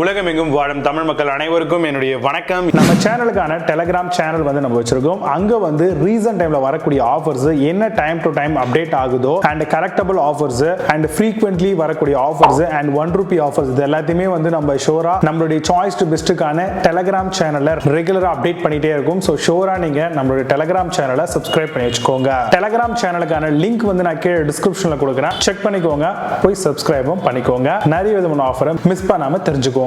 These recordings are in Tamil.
உலகமெங்கும் வாழும் தமிழ் மக்கள் அனைவருக்கும் என்னுடைய வணக்கம். நம்ம சேனலுக்கான டெலிகிராம் சேனல் நம்ம வச்சிருக்கோம். அங்க ரீசன்ட் டைம்ல வரக்கூடிய ஆஃபர்ஸ் என்ன டைம் டு டைம் அப்டேட் ஆகுதோ and correctable offers and frequently வரக்கூடிய ஆஃபர்ஸ் அண்ட் ₹1 ஆஃபர்ஸ் இது எல்லாத்தையுமே நம்ம ஷோரா நம்மளுடைய சாய்ஸ் டு பெஸ்ட்டுக்கான டெலிகிராம் சேனல்ல ரெகுலரா அப்டேட் பண்ணிட்டே இருக்கும். ஸோ ஷோரா நீங்க நம்மளுடைய டெலிகிராம் சேனலை சப்ஸ்கிரைப் பண்ணி வச்சுக்கோங்க. டெலிகிராம் சேனலுக்கான லிங்க் நான் கீழே டிஸ்கிரிப்ஷன்ல கொடுக்குறேன், செக் பண்ணிக்கோங்க, போய் சப்ஸ்கிரைபும் பண்ணிக்கோங்க. நிறைய விதமான ஆஃபரை மிஸ் பண்ணாம தெரிஞ்சுக்கோங்க.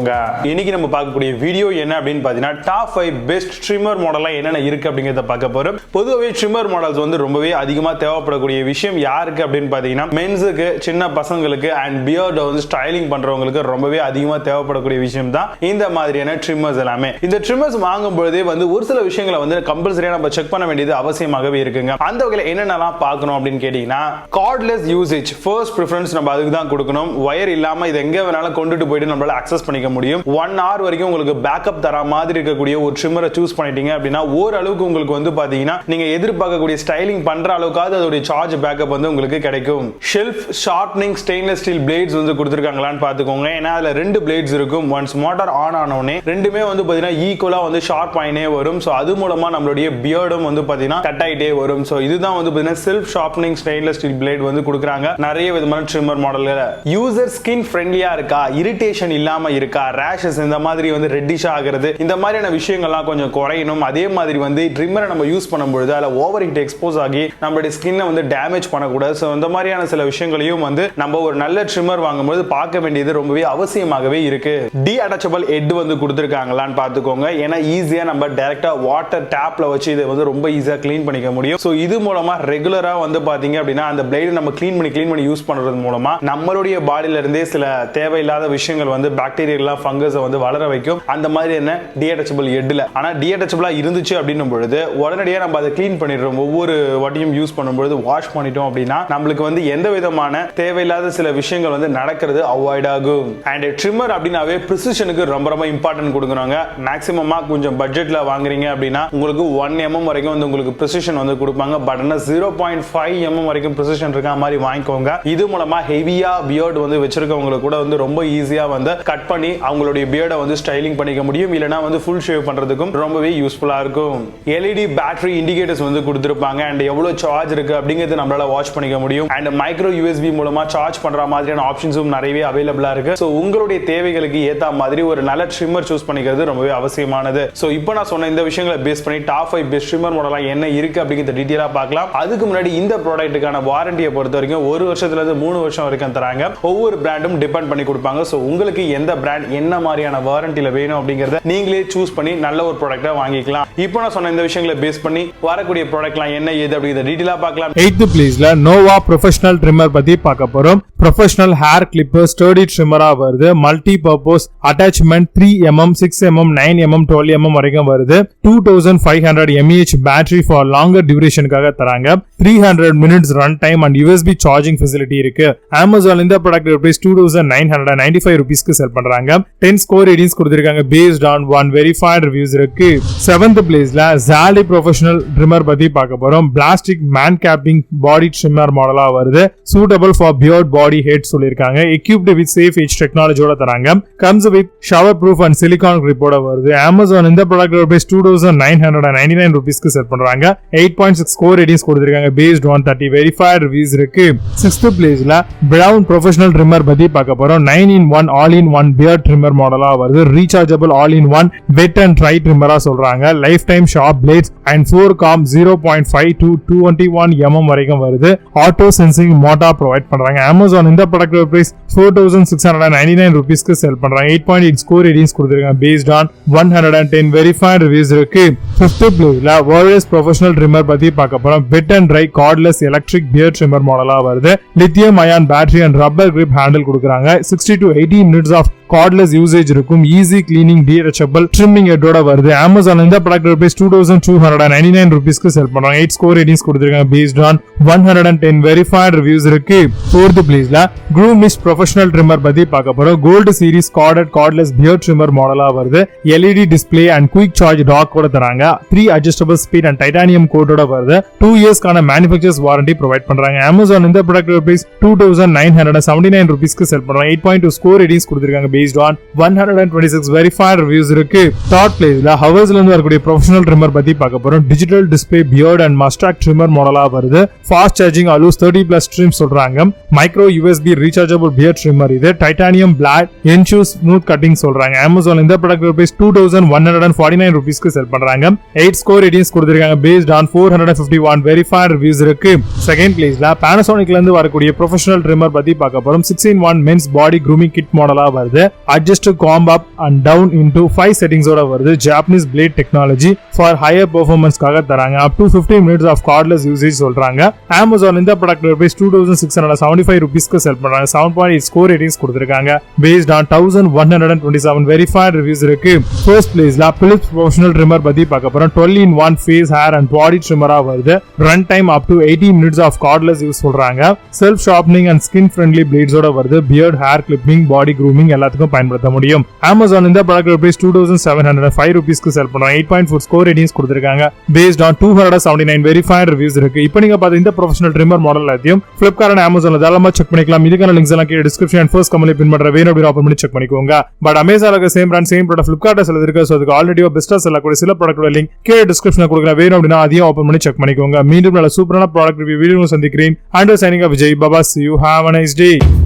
இன்னைக்கு நம்ம பார்க்கக்கூடிய வீடியோ என்ன அப்படின்னு பாத்தீங்கன்னா டாப் 5 பெஸ்ட் ட்ரிம்மர் மாடலா என்னென்ன இருக்கு அப்படிங்கறத பார்க்க போறோம். பொதுவாகவே ட்ரிம்மர் மாடல்ஸ் ரொம்பவே அதிகமா தேவைப்படக்கூடிய விஷயம் யாருக்கு அப்படின்னு பாத்தீங்கன்னா மென்ஸுக்கு, சின்ன பசங்களுக்கு அண்ட் பியர்ட் ஸ்டைலிங் பண்றவங்களுக்கு ரொம்பவே அதிகமா தேவைப்படக்கூடிய விஷயம் தான் இந்த மாதிரியான ட்ரிம்மர்ஸ் எல்லாமே. இந்த ட்ரிம்மர்ஸ் வாங்கும் பொழுதே ஒரு சில விஷயங்களை கம்பல்சரியா நம்ம செக் பண்ண வேண்டியது அவசியமாகவே இருக்குங்க. அந்த வகையில என்னென்னலாம் பார்க்கணும் அப்படின்னு கேட்டீங்கன்னா கார்ட்லெஸ் யூசேஜ் ஃபர்ஸ்ட் ப்ரிஃபரன்ஸ் நம்ம அதுக்கு தான் கொடுக்கணும். வயர் இல்லாம இது எங்க வேணாலும் கொண்டுட்டு போயிட்டு நம்மளால அக்சஸ் பண்ணிக்க முடியும். 1 hour வரைக்கும் உங்களுக்கு பேக்கப் தர மாதிரி இருக்கக்கூடிய ஒரு ட்ரிம்மரை சூஸ் பண்ணிட்டீங்க அப்படின்னா ஓரளவுக்கு உங்களுக்கு பாத்தீங்கன்னா நீங்க எதிர்பார்க்கக்கூடிய ஸ்டைலிங் பண்ற அளவுக்காவது அதோட சார்ஜ் பேக்கப் உங்களுக்கு கிடைக்கும். Self sharpening stainless steel blades கொடுத்திருக்காங்களான்னு பாத்துக்கோங்க. ஏன்னா அதுல 2 பிளேட்ஸ் இருக்கும். ஒன்ஸ் மோட்டார் ஆன் ஆனோனே ரெண்டுமே பாத்தீங்கன்னா ஈக்குவலா ஷார்ப் ஆயினே வரும். சோ அது மூலமா நம்மளுடைய பியர்டும் பாத்தீங்கன்னா கட் ஆயிட்டே வரும். சோ இதுதான் பாத்தீங்கன்னா self sharpening stainless steel blade கொடுக்குறாங்க நிறைய விதமான ட்ரிம்மர் மாடல்ல. யூசர் ஸ்கின் ஃப்ரெண்ட்லியா இருக்கா, இரிட்டேஷன் இல்லாம இருக்கா, ரேஷஸ் இந்த மாதிரி ரெட்டிஷ் ஆகிறது, இந்த மாதிரியான விஷயங்கள்லாம் கொஞ்சம் குறையணும். அதே மாதிரி ட்ரிம்மரை நம்ம யூஸ் பண்ணும்போது அதில் ஓவர் ஹீட் எக்ஸ்போஸ் ஆகி நம்மளுடைய ஸ்கின்னை டேமேஜ் பண்ணக்கூடாது. ஸோ இந்த மாதிரியான சில விஷயங்களையும் நம்ம ஒரு நல்ல ட்ரிம்மர் வாங்கும்போது பார்க்க வேண்டியது ரொம்பவே அவசியமாகவே இருக்கு. டி அட்டாச்சபிள் ஹெட் கொடுத்துருக்காங்களான்னு பார்த்துக்கோங்க. ஏன்னா ஈஸியா நம்ம டைரக்டா வாட்டர் டேப்ல வச்சு இதை ரொம்ப ஈஸியா கிளீன் பண்ணிக்க முடியும். ஸோ இது மூலமா ரெகுலரா பாத்தீங்க அப்படின்னா அந்த பிளேடு நம்ம கிளீன் பண்ணி யூஸ் பண்றது மூலமா நம்மளுடைய பாடியில இருந்தே சில தேவையில்லாத விஷயங்கள் பாக்டீரியா ஃபங்கஸ் வளர வைக்கும். அந்த மாதிரி என்ன டிஅட்டாச்சபிள் ஹெட்ல. ஆனா டிஅட்டாச்சபிளா இருந்துச்சு அப்படின்னும் பொழுது உடனடியாக நம்ம அதை கிளீன் பண்ணிடுறோம். ஒவ்வொரு வாட்டியும் யூஸ் பண்ணும்போது வாஷ் பண்ணிட்டோம் அப்படின்னா நம்மளுக்கு எந்த விதமான தேவையில்லாத சில விஷயங்கள் நடக்கிறது அவாய்ட் ஆகும். அண்ட் ட்ரிம்மர் அப்படின்னாவே பிரிசிஷனுக்கு ரொம்ப இம்பார்ட்டன்ட் கொடுக்குறாங்க. மேக்ஸிமமா கொஞ்சம் பட்ஜெட்ல வாங்குறீங்க அப்படின்னா உங்களுக்கு 1 mm வரைக்கும் உங்களுக்கு பிரிசிஷன் கொடுப்பாங்க. பட் 0.5 mm வரைக்கும் பிரிசிஷன் இருக்க மாதிரி வாங்கிக்கோங்க. இது மூலமா ஹெவியா பியர்ட் வச்சிருக்கவங்களுக்கு கூட ரொம்ப ஈஸியா கட் பண்ணி அவங்களுடைய பியர்டை ஸ்டைலிங் பண்ணிக்க முடியும். இல்லனா ஃபுல் ஷேவ் பண்றதுக்கும் ரொம்பவே யூஸ்ஃபுல்லா இருக்கும். எல்இடி பேட்டரி இண்டிகேட்டர்ஸ் கொடுத்திருப்பாங்க. அண்ட் எவ்வளவு சார்ஜ் இருக்கு அப்படிங்கறது நம்மளால வாட்ச் பண்ணிக்க முடியும். அண்ட் மைக்ரோ யூஎஸ்பி மூலமா சார்ஜ் பண்ற மாதிரியான ஆப்ஷன்ஸும் நிறையவே அவைலபிளா இருக்கு. சோ உங்களுடைய தேவைகளுக்கு ஏத்த மாதிரி ஒரு நல்ல ட்ரிம்மர் சூஸ் பண்ணிக்கிறது ரொம்பவே அவசியமானது. சோ இப்போ நான் சொன்ன இந்த விஷயங்களை பேஸ் பண்ணி டாப் 5 பெஸ்ட் ட்ரிம்மர் மாடலா என்ன இருக்கு அப்படிங்கறத டீடைலா பார்க்கலாம். அதுக்கு முன்னாடி இந்த ப்ராடக்ட்டுக்கான வாரண்டியை பொறுத்த வரைக்கும் 1 வருஷத்துல இருந்து 3 வருஷம் வரைக்கும் தராங்க. ஒவ்வொரு பிராண்டும் டிபெண்ட் பண்ணி கொடுப்பாங்க. சோ உங்களுக்கு எந்த பிராண்ட் என்ன மாதிரியான வாரண்டில வேணும் அப்படிங்கறத நீங்களே சூஸ் பண்ணி நல்ல ஒரு ப்ராடக்ட்டை வாங்கிக்கலாம். இப்போ நான் சொன்ன இந்த விஷயங்களை பேஸ் பண்ணி வரக்கூடிய ப்ராடக்ட்லாம் என்ன ஏது அப்படிங்கறத டீடைலா பார்க்கலாம். 8th பிளேஸ்ல நோவா ப்ரொஃபஷனல் ட்ரிம்மர் பத்தி பார்க்க போறோம். ப்ரொஃபஷனல் ஹேர் கிளிப்பர் ஸ்டர்டி ட்ரிம்மரா வருது. Multi purpose attachment 3 mm 6 mm 9 mm 12 mm வரைக்கும் வருது. 2500 mAh பேட்டரி ஃபார் லாங்கர் டியூரேஷனுக்காக தராங்க. 300 minutes run time and USB charging facility இருக்கு. Amazon இந்த ப்ராடக்ட் பிரைஸ் 2995 ரூபீஸ்க்கு செல் பண்றாங்க. 10 ஸ்கோர் ரேட்டிங்ஸ் கொடுத்திருக்காங்க based on 1 verified reviews இருக்கு. 7th பிளேஸ்ல Zlade ப்ரொஃபஷனல் ட்ரிம்மர் பத்தி பார்க்க போறோம். பிளாஸ்டிக் மேன் கேப்பிங் பாடி ட்ரிம்மர் மாடலா வருது. Suitable for beard body head சொல்லிருக்காங்க. equipped with safe edge டெக்னாலஜியோட தராங்க. comes with shower proof and silicone grip ஓட வருது. Amazon இந்த ப்ராடக்ட் பிரைஸ் 2999 ரூபீஸ்க்கு செல் பண்றாங்க. 8.6 ஸ்கோர் ரேட்டிங்ஸ் கொடுத்திருக்காங்க based on 30 verified reviews இருக்கு. 6th பிளேஸ்ல Braun ப்ரொஃபஷனல் ட்ரிம்மர் பத்தி பார்க்க போறோம். 9-in-1 all-in-1 beard trimmer மாடலா வருது. Rechargeable all-in-1 wet and dry trimmer சொல்றாங்க. lifetime sharp blades and 4-comb 0.5 to 221 mm வரைக்கும் வருது. auto sensing motor provide பண்றாங்க. Amazon இந்த ப்ராடக்ட் பிரைஸ் 4699 ரூபீஸ்க்கு செல் பண்றாங்க. 8.8 ஸ்கோர் ரேட்டிங்ஸ் கொடுத்திருக்காங்க based on 110 verified reviews இருக்கு. 5th பிளேஸ்ல WURZE ப்ரொஃபஷனல் ட்ரிம்மர் பத்தி பார்க்க போறோம். wet and dry cordless electric beard trimmer மாடலா வருது. lithium ion battery and rubber grip handle கொடுக்குறாங்க. 60 to 80 minutes of cordless usage இருக்கும். ஈஸி கிளீனிங் டிஅட்டாச்சபிள் ட்ரிம்மிங் ஹெட்டோட வருது. Amazon இந்த ப்ராடக்ட் பிரைஸ் 2299 ரூபீஸ்க்கு செல் பண்றாங்க. 8 ஸ்கோர் ரேட்டிங்ஸ் கொடுத்திருக்காங்க based on 110 verified reviews இருக்கு. 4th பிளேஸ்ல Groomiist ப்ரொஃபஷனல் ட்ரிம்மர் பத்தி பார்க்க போறோம். Gold series corded cordless beard trimmer மாடலா வருது. LED display and quick charge dock கூட தராங்க. 3 adjustable speed and titanium கோட்டோட வருது. 2 இயர்ஸ்க்கான மேனுஃபேக்சர்ஸ் வாரண்டி ப்ரொவைட் பண்றாங்க. Amazon இந்த ப்ராடக்ட் பிரைஸ் 2979 ரூபீஸ்க்கு செல் பண்றாங்க. 8.2 ஸ்கோர் ரேட்டிங்ஸ் கொடுத்திருக்காங்க based on 126 verified reviews இருக்கு. Third placeல Havells ல இருந்து வரக்கூடிய professional trimmer பத்தி பார்க்க போறோம். Digital display beard and mustache trimmer மாடலா வருது. Fast charging allows 30+ trims சொல்றாங்க. Micro USB rechargeable beard trimmer இது. Titanium blade ensure smooth cutting சொல்றாங்க. Amazon இந்த ப்ராடக்ட் ரூபீஸ் 2149 ரூபீஸ்க்கு செல் பண்றாங்க. 8 ஸ்கோர் ரேட்டிங்ஸ் கொடுத்திருக்காங்க based on 451 verified reviews இருக்கு. செகண்ட் பிளேஸ்ல Panasonic ல இருந்து வரக்கூடிய professional trimmer பத்தி பார்க்க போறோம். 6-in-1 men's body grooming kit மாடலா வருது. Adjust to comb up and down into 5 settings ஓட வருது. Japanese blade technology for higher performance காக தராங்க. up to 15 minutes of cordless usage சொல்றாங்க. Amazon இந்த ப்ராடக்ட் ரூபீஸ் 2675 ரூபீஸ்க்கு செல் பண்றாங்க. 7.8 ஸ்கோர் ரேட்டிங்ஸ் கொடுத்திருக்காங்க based on 1127 verified reviews இருக்கு. ஃபர்ஸ்ட் பிளேஸ்ல Philips professional trimmer பத்தி பார்க்க போறோம். 12-in-1 face hair and body trimmer வருது. run time up to 18 minutes of cordless use சொல்றாங்க. self sharpening and skin friendly blades ஓட வருது. beard hair clipping body grooming எல்லாத்துக்கும் பயன்படுத்த முடியும். Amazon இந்த ப்ராடக்ட் ரூபீஸ் 2705 ரூபீஸ்க்கு செல் பண்றாங்க. 8.4 ஸ்கோர் ரேட்டிங்ஸ் கொடுத்திருக்காங்க based on 279 verified reviews இருக்கு. இப்போ நீங்க பார்த்த இந்த professional trimmer மாடல் எல்லாத்தையும் Flipkart and Amazonல தாராளமா செக் பண்ணிக்கலாம். இதுக்கான லிங்க்ஸ் எல்லாம் கீழ டிஸ்கிரிப்ஷன் and first கமெண்ட்ல பின் பண்ற வேணும் அப்படி ஓபன் பண்ணி செக் பண்ணிக்கோங்க. பட் Amazonல சேம் பிராண்ட் சேம் ப்ராடக்ட் Flipkartல செல்ல இருக்கு. சோ அதுக்கு ஆல்ரெடி பெஸ்டா செல்லக்கூடிய சில ப்ராடக்ட்டோட லிங்க் கீழ டிஸ்கிரிப்ஷன்ல கொடுக்கிறேன். வேணும் அப்படினா அதையும் ஓபன் பண்ணி செக் பண்ணிக்கோங்க. மீண்டும் நல்ல சூப்பரான ப்ராடக்ட் ரிவ்யூ வீடியோ சந்திக்கிறேன். And signing off Vijay. Bye bye. See you. Have a nice day.